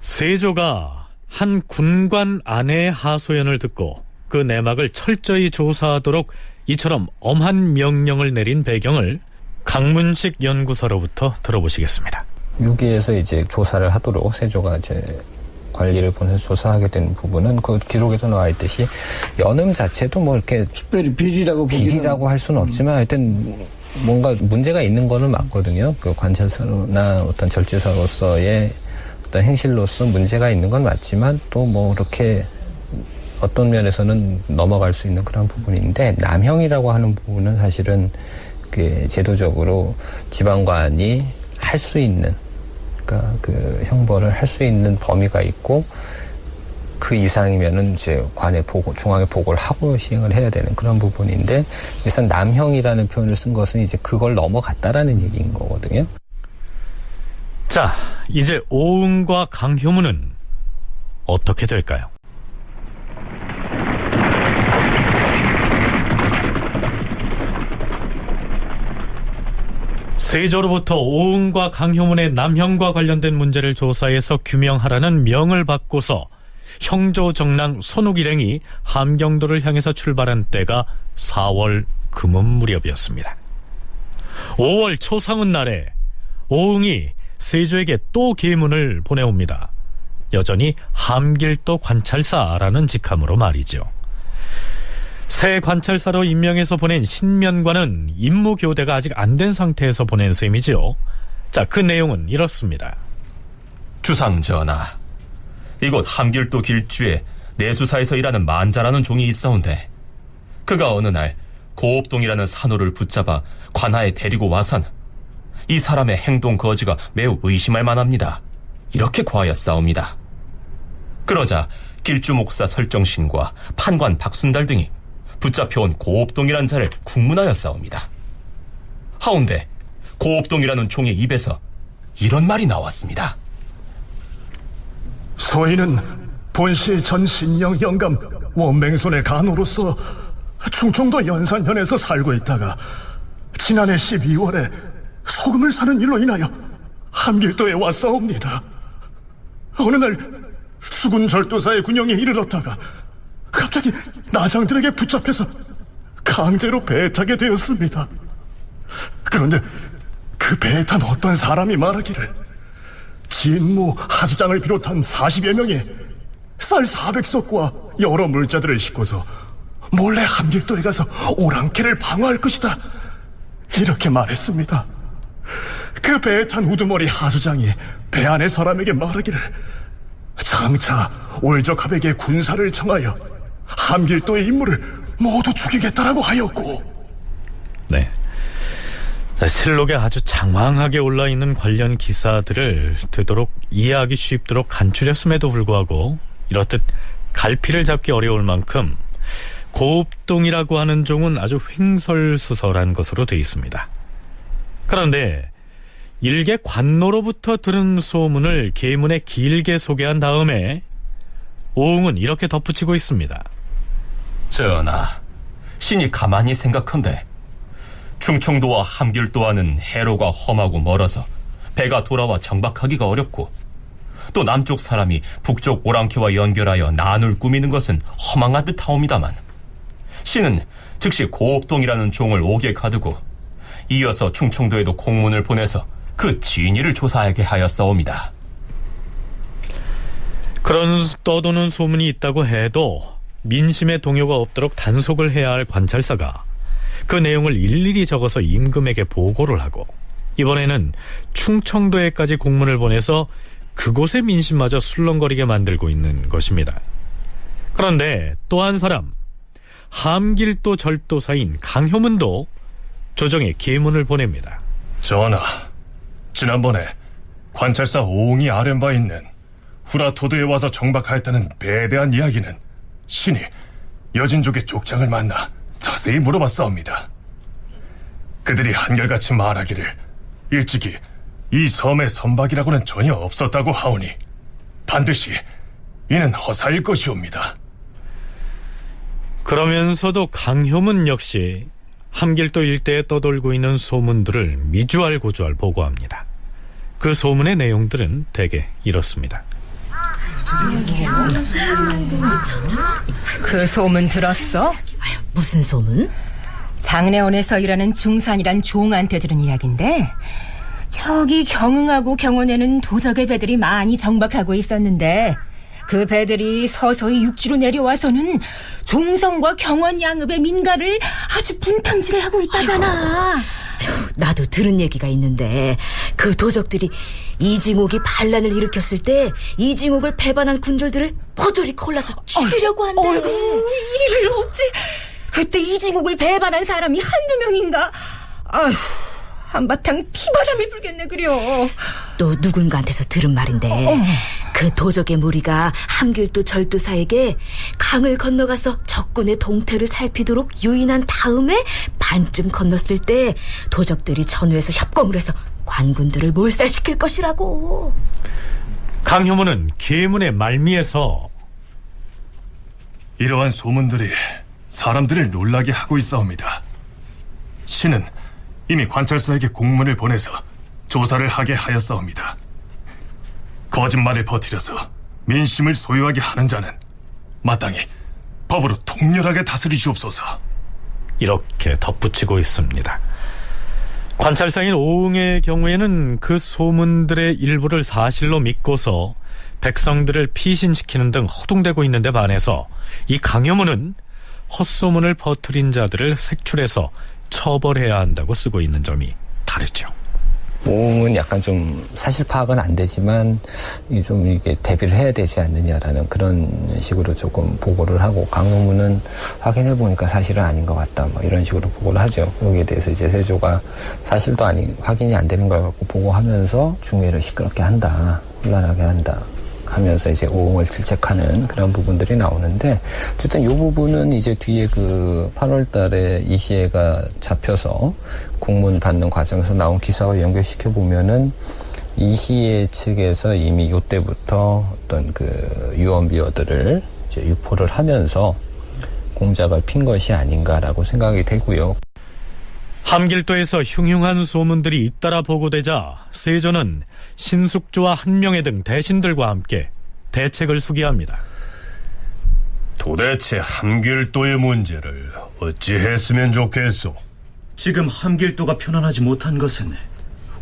세조가 한 군관 아내의 하소연을 듣고 그 내막을 철저히 조사하도록 이처럼 엄한 명령을 내린 배경을 강문식 연구서로부터 들어보시겠습니다. 유기에서 이제 조사를 하도록 세조가 이제 관리를 보내서 조사하게 된 부분은 그 기록에도 나와 있듯이 연음 자체도 뭐 이렇게 특별히 비리라고 할 수는 없지만 하여튼 뭔가 문제가 있는 거는 맞거든요. 그 관찰사나 어떤 절제사로서의 어떤 행실로서 문제가 있는 건 맞지만 또 뭐 이렇게 어떤 면에서는 넘어갈 수 있는 그런 부분인데 남형이라고 하는 부분은 사실은 그 제도적으로 지방관이 할 수 있는 그러니까 그 형벌을 할 수 있는 범위가 있고 그 이상이면은 이제 관에 중앙에 보고를 하고 시행을 해야 되는 그런 부분인데 일단 남형이라는 표현을 쓴 것은 이제 그걸 넘어갔다라는 얘기인 거거든요. 자, 이제 오은과 강효문은 어떻게 될까요? 세조로부터 오은과 강효문의 남형과 관련된 문제를 조사해서 규명하라는 명을 받고서 형조 정랑 손욱 일행이 함경도를 향해서 출발한 때가 4월 금음 무렵이었습니다. 5월 초상훈 날에 오응이 세조에게 또 계문을 보내옵니다. 여전히 함길도 관찰사라는 직함으로 말이죠. 새 관찰사로 임명해서 보낸 신면관은 임무 교대가 아직 안 된 상태에서 보낸 셈이죠. 자, 그 내용은 이렇습니다. 주상 전하, 이곳 함길도 길주에 내수사에서 일하는 만자라는 종이 있사온데 그가 어느 날 고업동이라는 산호를 붙잡아 관하에 데리고 와선 이 사람의 행동 거지가 매우 의심할 만합니다. 이렇게 고하였사옵니다. 그러자 길주 목사 설정신과 판관 박순달 등이 붙잡혀온 고업동이란 자를 국문하였사옵니다. 하온데 고업동이라는 종의 입에서 이런 말이 나왔습니다. 소인은 본시 전 신령 영감 원맹손의 간호로서 충청도 연산현에서 살고 있다가 지난해 12월에 소금을 사는 일로 인하여 함길도에 왔사옵니다. 어느 날 수군 절도사의 군영에 이르렀다가 갑자기 나장들에게 붙잡혀서 강제로 배에 타게 되었습니다. 그런데 그 배에 탄 어떤 사람이 말하기를 진무 하수장을 비롯한 40여 명의 쌀 400석과 여러 물자들을 싣고서 몰래 함길도에 가서 오랑캐를 방어할 것이다, 이렇게 말했습니다. 그 배에 탄 우두머리 하수장이 배 안의 사람에게 말하기를 장차 올적합에게 군사를 청하여 함길도의 인물을 모두 죽이겠다라고 하였고. 네. 자, 실록에 아주 장황하게 올라있는 관련 기사들을 되도록 이해하기 쉽도록 간추렸음에도 불구하고 이렇듯 갈피를 잡기 어려울 만큼 고읍동이라고 하는 종은 아주 횡설수설한 것으로 되어 있습니다. 그런데 일개 관노로부터 들은 소문을 계문에 길게 소개한 다음에 오응은 이렇게 덧붙이고 있습니다. 전하, 신이 가만히 생각한데 충청도와 함길도와는 해로가 험하고 멀어서 배가 돌아와 정박하기가 어렵고, 또 남쪽 사람이 북쪽 오랑캐와 연결하여 난을 꾸미는 것은 허망한 듯 하옵니다만, 신은 즉시 고읍동이라는 종을 옥에 가두고 이어서 충청도에도 공문을 보내서 그 진위를 조사하게 하였사옵니다. 그런 떠도는 소문이 있다고 해도 민심의 동요가 없도록 단속을 해야 할 관찰사가 그 내용을 일일이 적어서 임금에게 보고를 하고, 이번에는 충청도에까지 공문을 보내서 그곳의 민심마저 술렁거리게 만들고 있는 것입니다. 그런데 또 한 사람, 함길도 절도사인 강효문도 조정에 계문을 보냅니다. 전하, 지난번에 관찰사 오웅이 아랜 바 있는 후라토드에 와서 정박하였다는 배에 대한 이야기는 신이 여진족의 족장을 만나 자세히 물어봤사옵니다. 그들이 한결같이 말하기를 일찍이 이 섬의 선박이라고는 전혀 없었다고 하오니 반드시 이는 허사일 것이옵니다. 그러면서도 강효문 역시 함길도 일대에 떠돌고 있는 소문들을 미주알고주알 보고합니다. 그 소문의 내용들은 대개 이렇습니다. 그 소문 들었어? 무슨 소문? 장례원에서 일하는 중산이란 종한테 들은 이야기인데, 저기 경흥하고 경원에는 도적의 배들이 많이 정박하고 있었는데 그 배들이 서서히 육지로 내려와서는 종성과 경원 양읍의 민가를 아주 분탕질을 하고 있다잖아. 나도 들은 얘기가 있는데 그 도적들이 이징옥이 반란을 일으켰을 때 이징옥을 배반한 군졸들을 포졸이 골라서 죽이려고 한대. 이를 어찌. 그때 이징옥을 배반한 사람이 한두 명인가. 아휴, 한바탕 피바람이 불겠네 그려. 또 누군가한테서 들은 말인데 그 도적의 무리가 함길도 절도사에게 강을 건너가서 적군의 동태를 살피도록 유인한 다음에 반쯤 건넜을 때 도적들이 전후에서 협공을 해서 관군들을 몰살시킬 것이라고. 강효문은 계문의 말미에서 이러한 소문들이 사람들을 놀라게 하고 있사옵니다. 신은 이미 관찰사에게 공문을 보내서 조사를 하게 하였사옵니다. 거짓말을 퍼뜨려서 민심을 소유하게 하는 자는 마땅히 법으로 통렬하게 다스리시옵소서. 이렇게 덧붙이고 있습니다. 관찰사인 오응의 경우에는 그 소문들의 일부를 사실로 믿고서 백성들을 피신시키는 등 허둥대고 있는데 반해서 이 강효문은 헛소문을 퍼뜨린 자들을 색출해서 처벌해야 한다고 쓰고 있는 점이 다르죠. 오응은 약간 좀 사실 파악은 안 되지만 좀 이게 대비를 해야 되지 않느냐라는 그런 식으로 조금 보고를 하고, 강효문은 확인해 보니까 사실은 아닌 것 같다, 뭐 이런 식으로 보고를 하죠. 여기에 대해서 이제 세조가 사실도 확인이 안 되는 걸 갖고 보고하면서 중회를 시끄럽게 한다, 혼란하게 한다 하면서 이제 오응을 질책하는 그런 부분들이 나오는데, 어쨌든 이 부분은 이제 뒤에 그 8월 달에 이시애가 잡혀서 국문 받는 과정에서 나온 기사와 연결시켜 보면은 이시애 측에서 이미 이때부터 어떤 그 유언비어들을 이제 유포를 하면서 공작을 핀 것이 아닌가라고 생각이 되고요. 함길도에서 흉흉한 소문들이 잇따라 보고되자 세조는 신숙주와 한명회 등 대신들과 함께 대책을 수기합니다. 도대체 함길도의 문제를 어찌 했으면 좋겠소? 지금 함길도가 편안하지 못한 것은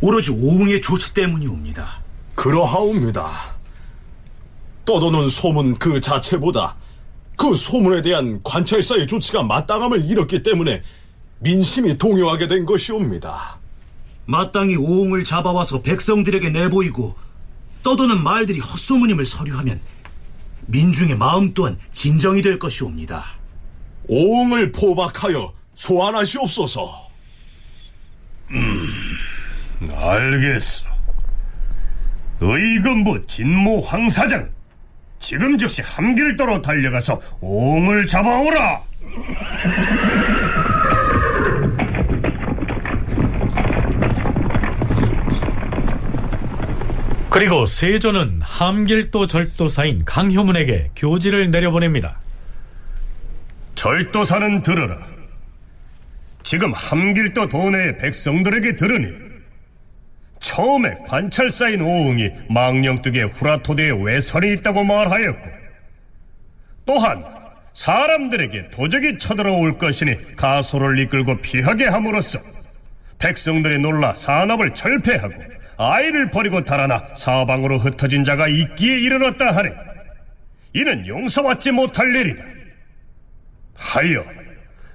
오로지 오응의 조치 때문이옵니다. 그러하옵니다. 떠도는 소문 그 자체보다 그 소문에 대한 관찰사의 조치가 마땅함을 잃었기 때문에 민심이 동요하게 된 것이옵니다. 마땅히 오응을 잡아와서 백성들에게 내보이고 떠도는 말들이 헛소문임을 서류하면 민중의 마음 또한 진정이 될 것이옵니다. 오응을 포박하여 소환하시옵소서. 알겠어. 의금부 진모 황사장, 지금 즉시 함길도로 달려가서 오응을 잡아오라. 그리고 세조는 함길도 절도사인 강효문에게 교지를 내려보냅니다. 절도사는 들어라. 지금 함길도 도내의 백성들에게 들으니 처음에 관찰사인 오응이 망령뚝에 후라토대에 외선이 있다고 말하였고, 또한 사람들에게 도적이 쳐들어올 것이니 가소를 이끌고 피하게 함으로써 백성들이 놀라 산업을 철폐하고 아이를 버리고 달아나 사방으로 흩어진 자가 있기에 이르렀다 하니 이는 용서받지 못할 일이다. 하여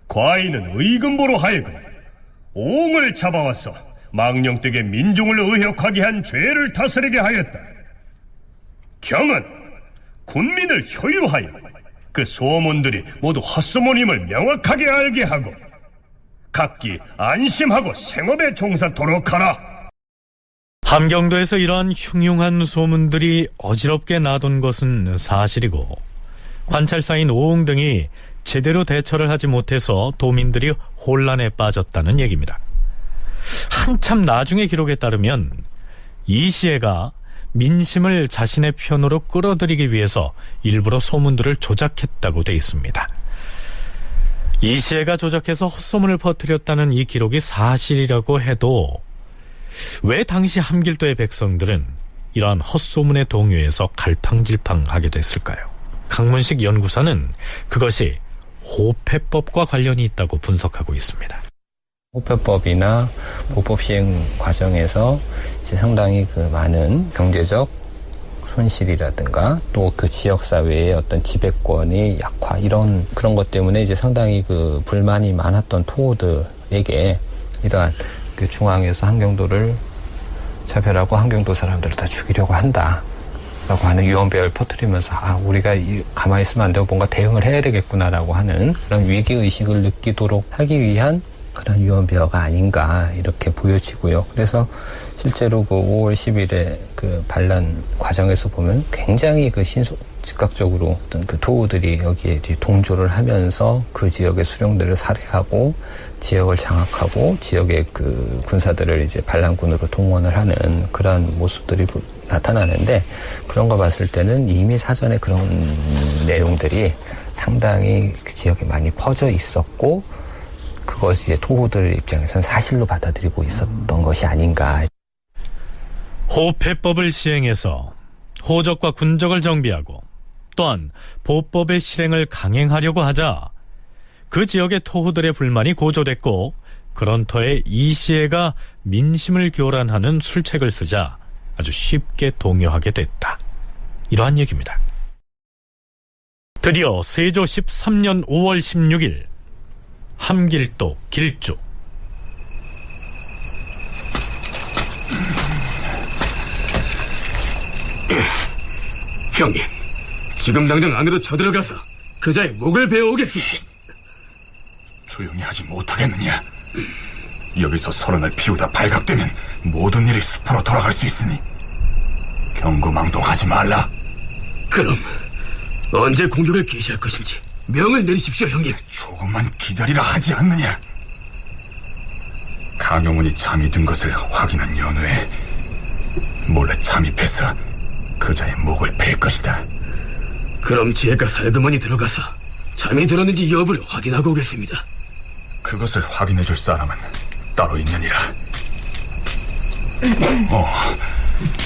과인은 의금부로 하여금 옹을 잡아와서 망령되게 민중을 의혹하게 한 죄를 다스리게 하였다. 경은 군민을 효유하여 그 소문들이 모두 헛소문임을 명확하게 알게 하고 각기 안심하고 생업에 종사토록 하라. 함경도에서 이러한 흉흉한 소문들이 어지럽게 나돈 것은 사실이고, 관찰사인 오응 등이 제대로 대처를 하지 못해서 도민들이 혼란에 빠졌다는 얘기입니다. 한참 나중의 기록에 따르면 이시애가 민심을 자신의 편으로 끌어들이기 위해서 일부러 소문들을 조작했다고 돼 있습니다. 이시애가 조작해서 헛소문을 퍼뜨렸다는 이 기록이 사실이라고 해도 왜 당시 함길도의 백성들은 이러한 헛소문에 동요해서 갈팡질팡하게 됐을까요? 강문식 연구사는 그것이 호패법과 관련이 있다고 분석하고 있습니다. 호패법이나 보법 시행 과정에서 이제 상당히 그 많은 경제적 손실이라든가 또 그 지역 사회의 어떤 지배권의 약화 이런 그런 것 때문에 이제 상당히 그 불만이 많았던 토호들에게 이러한 그 중앙에서 함경도를 차별하고 함경도 사람들을 다 죽이려고 한다 라고 하는 유언비어를 퍼뜨리면서 우리가 가만히 있으면 안 되고 뭔가 대응을 해야 되겠구나라고 하는 그런 위기의식을 느끼도록 하기 위한 그런 유언비어가 아닌가 이렇게 보여지고요. 그래서 실제로 그 5월 10일에 그 반란 과정에서 보면 굉장히 그 즉각적으로 어떤 그 토우들이 여기에 동조를 하면서 그 지역의 수령들을 살해하고 지역을 장악하고 지역의 그 군사들을 이제 반란군으로 동원을 하는 그런 모습들이 나타나는데, 그런 거 봤을 때는 이미 사전에 그런 내용들이 상당히 그 지역에 많이 퍼져 있었고 그것이 이제 토호들 입장에서는 사실로 받아들이고 있었던 것이 아닌가. 호패법을 시행해서 호적과 군적을 정비하고 또한 보법의 실행을 강행하려고 하자 그 지역의 토호들의 불만이 고조됐고, 그런 터에 이시애가 민심을 교란하는 술책을 쓰자 아주 쉽게 동요하게 됐다. 이러한 얘기입니다. 드디어 세조 13년 5월 16일 함길도 길주. 형님, 지금 당장 안으로 쳐들어가서 그자의 목을 베어오겠습니다. 조용히 하지 못하겠느냐? 여기서 소란을 피우다 발각되면 모든 일이 숲으로 돌아갈 수 있으니 경고망동하지 말라. 그럼 언제 공격을 개시할 것인지 명을 내리십시오, 형님. 조금만 기다리라 하지 않느냐? 강용문이 잠이 든 것을 확인한 연후에 몰래 잠입해서 그자의 목을 벨 것이다. 그럼 제가 살그머니 들어가서 잠이 들었는지 여부를 확인하고 오겠습니다. 그것을 확인해줄 사람은 따로 있느니라.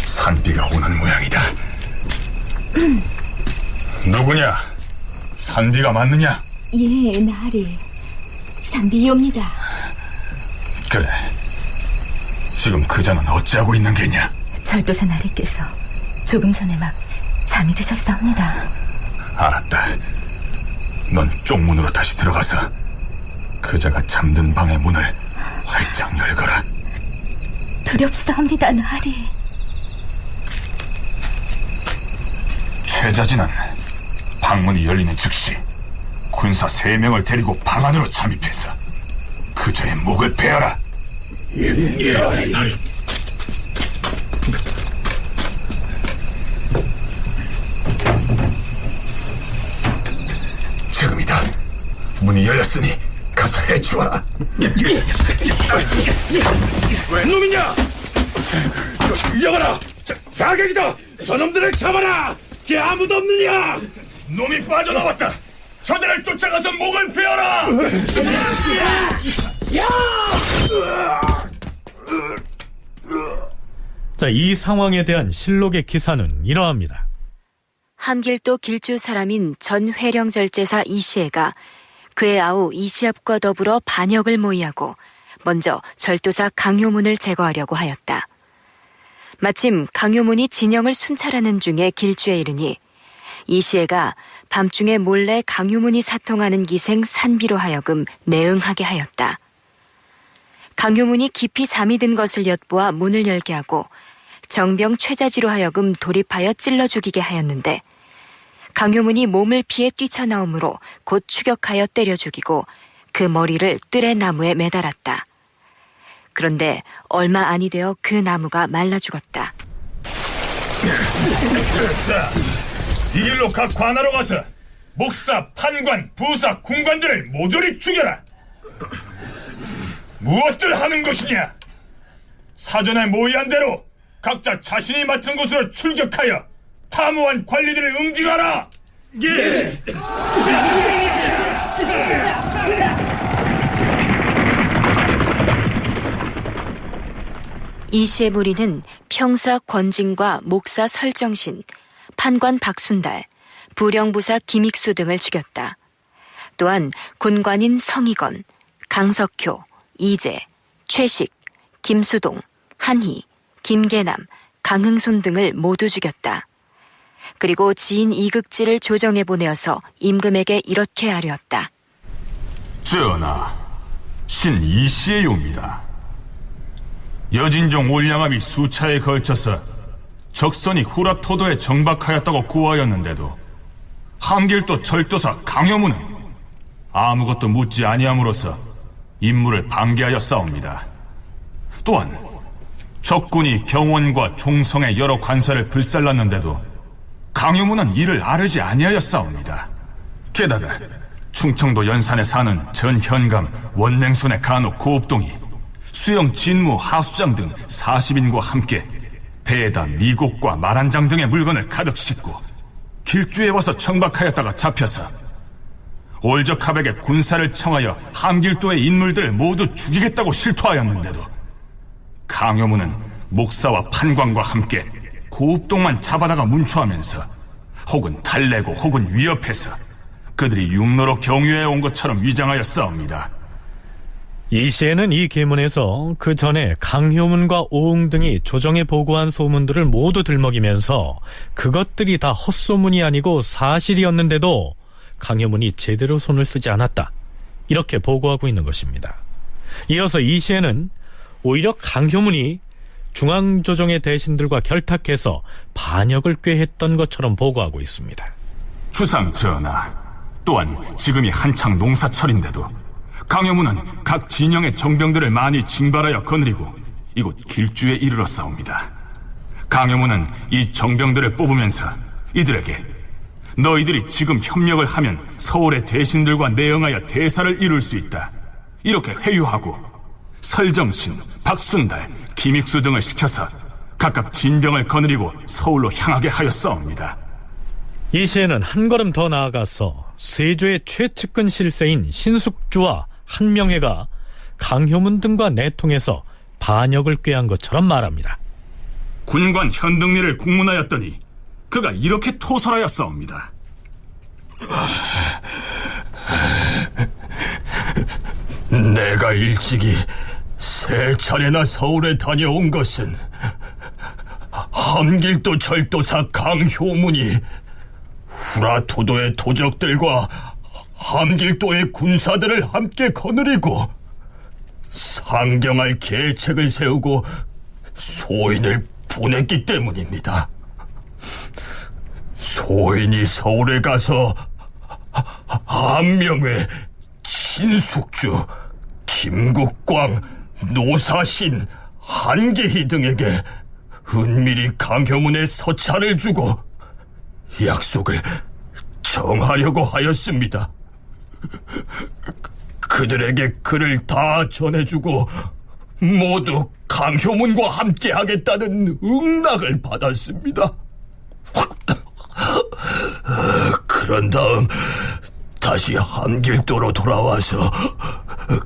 산비가 오는 모양이다. 누구냐? 산비가 맞느냐? 예, 나리. 산비옵니다. 그래. 지금 그자는 어찌하고 있는 게냐? 절도사 나리께서 조금 전에 막 잠이 드셨사옵니다. 알았다. 넌 쪽문으로 다시 들어가서 그자가 잠든 방의 문을 활짝 열거라. 두렵사옵니다, 나리. 최자진은 방문이 열리는 즉시 군사 3명을 데리고 방 안으로 잠입해서 그자의 목을 베어라. 예, 나리. 지금이다. 문이 왔으니 가서 해치워라. 웬 놈이냐? 여봐라! 자객이다! 저놈들을 잡아라! 걔 아무도 없느냐? 놈이 빠져나왔다. 저들을 쫓아가서 목을 베어라. 자, 이 상황에 대한 실록의 기사는 이러합니다. 함길도 길주 사람인 전 회령절제사 이시애가 그의 아우 이시압과 더불어 반역을 모의하고 먼저 절도사 강효문을 제거하려고 하였다. 마침 강효문이 진영을 순찰하는 중에 길주에 이르니 이시애가 밤중에 몰래 강효문이 사통하는 기생 산비로 하여금 내응하게 하였다. 강효문이 깊이 잠이 든 것을 엿보아 문을 열게 하고 정병 최자지로 하여금 돌입하여 찔러 죽이게 하였는데 강효문이 몸을 피해 뛰쳐나오므로 곧 추격하여 때려 죽이고 그 머리를 뜰의 나무에 매달았다. 그런데 얼마 아니 되어 그 나무가 말라 죽었다. 자, 이 길로 각 관하로 가서 목사, 판관, 부사, 군관들을 모조리 죽여라. 무엇들 하는 것이냐? 사전에 모의한 대로 각자 자신이 맡은 곳으로 출격하여 탐호한 관리들을 응징하라. 예. 이시의 무리는 평사 권진과 목사 설정신, 판관 박순달, 부령부사 김익수 등을 죽였다. 또한 군관인 성희건, 강석효, 이재, 최식, 김수동, 한희, 김계남, 강흥손 등을 모두 죽였다. 그리고 지인 이극지를 조정해 보내어서 임금에게 이렇게 아뢰었다. 전하, 신 이시에요입니다. 여진종 올량암이 수차에 걸쳐서 적선이 후라토도에 정박하였다고 구하였는데도 함길도 절도사 강효문은 아무것도 묻지 아니함으로써 임무를 방기하여 싸웁니다. 또한 적군이 경원과 종성의 여러 관사를 불살랐는데도 강효문은 이를 아르지 아니하여 싸웁니다. 게다가 충청도 연산에 사는 전현감, 원맹손의 간혹 고업동이 수영 진무 하수장 등 40인과 함께 배에다 미곡과 말한장 등의 물건을 가득 싣고 길주에 와서 정박하였다가 잡혀서 올적합에게 군사를 청하여 함길도의 인물들을 모두 죽이겠다고 실토하였는데도 강효문은 목사와 판관과 함께 고읍동만 잡아다가 문초하면서 혹은 달래고 혹은 위협해서 그들이 육로로 경유해 온 것처럼 위장하여 싸웁니다. 이시에는 이 계문에서 그 전에 강효문과 오응 등이 조정에 보고한 소문들을 모두 들먹이면서 그것들이 다 헛소문이 아니고 사실이었는데도 강효문이 제대로 손을 쓰지 않았다, 이렇게 보고하고 있는 것입니다. 이어서 이시에는 오히려 강효문이 중앙조정의 대신들과 결탁해서 반역을 꾀했던 것처럼 보고하고 있습니다. 주상 전하, 또한 지금이 한창 농사철인데도 강효문은 각 진영의 정병들을 많이 징발하여 거느리고 이곳 길주에 이르러 싸웁니다. 강효문은 이 정병들을 뽑으면서 이들에게 너희들이 지금 협력을 하면 서울의 대신들과 내응하여 대사를 이룰 수 있다, 이렇게 회유하고 설정신, 박순달, 김익수 등을 시켜서 각각 진병을 거느리고 서울로 향하게 하여 싸웁니다. 이시에는 한 걸음 더 나아가서 세조의 최측근 실세인 신숙주와 한명회가 강효문 등과 내통해서 반역을 꾀한 것처럼 말합니다. 군관 현등리를 국문하였더니 그가 이렇게 토설하여 싸웁니다. 내가 일찍이 세 차례나 서울에 다녀온 것은 함길도 절도사 강효문이 후라토도의 도적들과 함길도의 군사들을 함께 거느리고 상경할 계책을 세우고 소인을 보냈기 때문입니다. 소인이 서울에 가서 한명회, 신숙주, 김국광, 노사신, 한계희 등에게 은밀히 강효문의 서찰을 주고 약속을 정하려고 하였습니다. 그들에게 그를 다 전해주고 모두 강효문과 함께하겠다는 응낙을 받았습니다. 그런 다음 다시 함길도로 돌아와서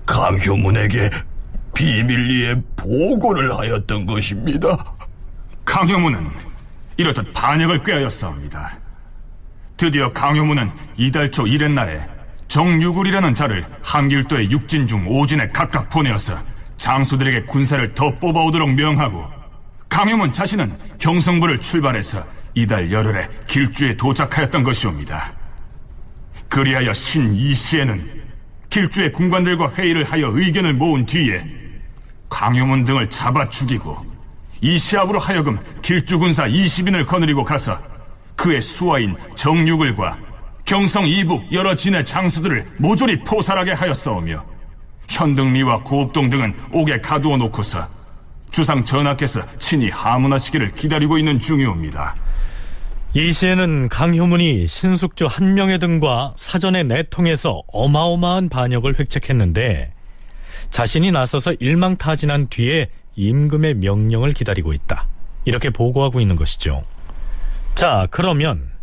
강효문에게 비밀리에 보고를 하였던 것입니다. 강효문은 이렇듯 반역을 꾀하였사옵니다. 드디어 강효문은 이달 초 이렛날에 정유굴이라는 자를 함길도의 육진 중 오진에 각각 보내어서 장수들에게 군사를 더 뽑아오도록 명하고, 강효문 자신은 경성부를 출발해서 이달 열흘에 길주에 도착하였던 것이옵니다. 그리하여 신 이시에는 길주의 군관들과 회의를 하여 의견을 모은 뒤에 강효문 등을 잡아 죽이고 이시압으로 하여금 길주 군사 20인을 거느리고 가서 그의 수하인 정유글과 경성 이북 여러 진의 장수들을 모조리 포살하게 하였사오며, 현등미와 고읍동 등은 옥에 가두어 놓고서 주상 전하께서 친히 하문하시기를 기다리고 있는 중이옵니다. 이 시에는 강효문이 신숙주 한명회 등과 사전에 내통해서 어마어마한 반역을 획책했는데 자신이 나서서 일망타진한 뒤에 임금의 명령을 기다리고 있다, 이렇게 보고하고 있는 것이죠. 자, 그러면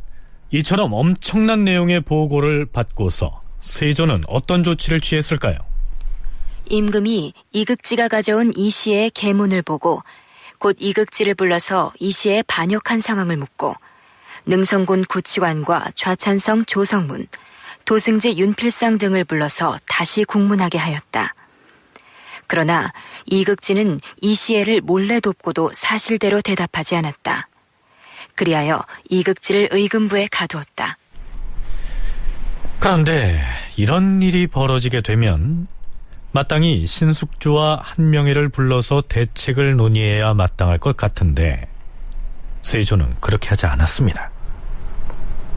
이처럼 엄청난 내용의 보고를 받고서 세조는 어떤 조치를 취했을까요? 임금이 이극지가 가져온 이시의 계문을 보고 곧 이극지를 불러서 이시의 반역한 상황을 묻고 능성군 구치관과 좌찬성 조성문, 도승지 윤필상 등을 불러서 다시 국문하게 하였다. 그러나 이극지는 이시애를 몰래 돕고도 사실대로 대답하지 않았다. 그리하여 이극지를 의금부에 가두었다. 그런데 이런 일이 벌어지게 되면 마땅히 신숙주와 한명회를 불러서 대책을 논의해야 마땅할 것 같은데 세조는 그렇게 하지 않았습니다.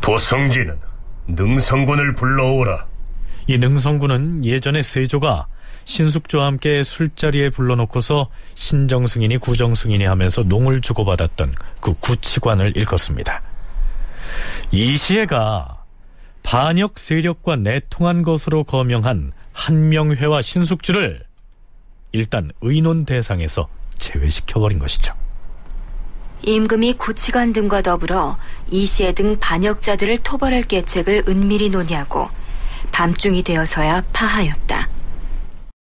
도성지는 능성군을 불러오라. 이 능성군은 예전에 세조가 신숙주와 함께 술자리에 불러놓고서 신정승이니 구정승이니 하면서 농을 주고받았던 그 구치관을 일컫습니다. 이시애가 반역 세력과 내통한 것으로 거명한 한명회와 신숙주를 일단 의논 대상에서 제외시켜버린 것이죠. 임금이 구치관 등과 더불어 이시애 등 반역자들을 토벌할 계책을 은밀히 논의하고 밤중이 되어서야 파하였다.